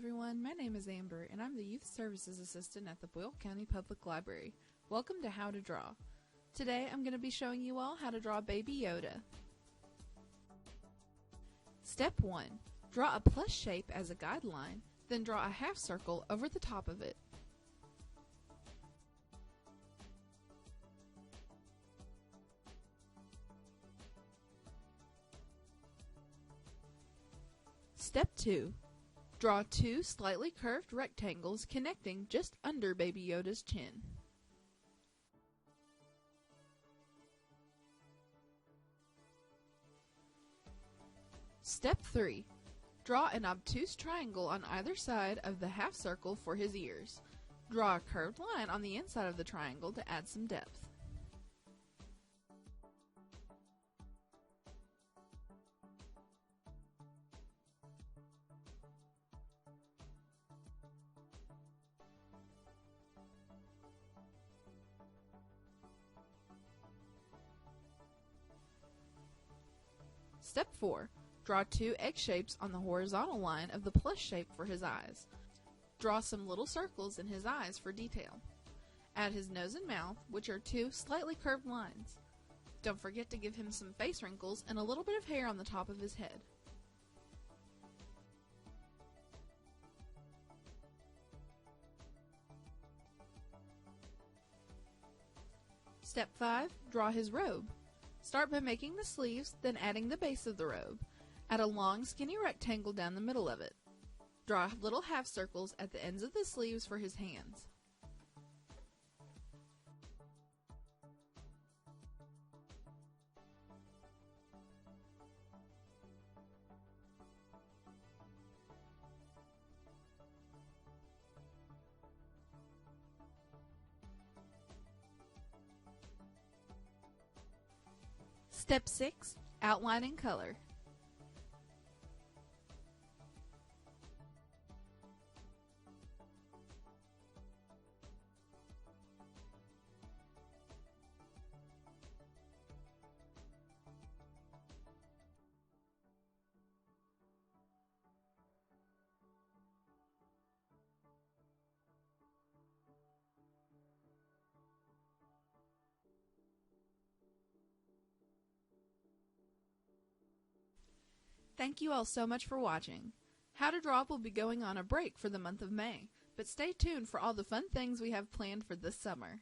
everyone, my name is Amber and I'm the Youth Services Assistant at the Boyle County Public Library. Welcome to How to Draw. Today I'm going to be showing you all how to draw Baby Yoda. Step 1. Draw a plus shape as a guideline, then draw a half circle over the top of it. Step 2. Draw two slightly curved rectangles connecting just under Baby Yoda's chin. Step 3. Draw an obtuse triangle on either side of the half circle for his ears. Draw a curved line on the inside of the triangle to add some depth. Step 4. Draw two egg shapes on the horizontal line of the plus shape for his eyes. Draw some little circles in his eyes for detail. Add his nose and mouth, which are two slightly curved lines. Don't forget to give him some face wrinkles and a little bit of hair on the top of his head. Step 5. Draw his robe. Start by making the sleeves, then adding the base of the robe. Add a long, skinny rectangle down the middle of it. Draw little half circles at the ends of the sleeves for his hands. Step 6. Outline and color. Thank you all so much for watching. How to Draw will be going on a break for the month of May, but stay tuned for all the fun things we have planned for this summer.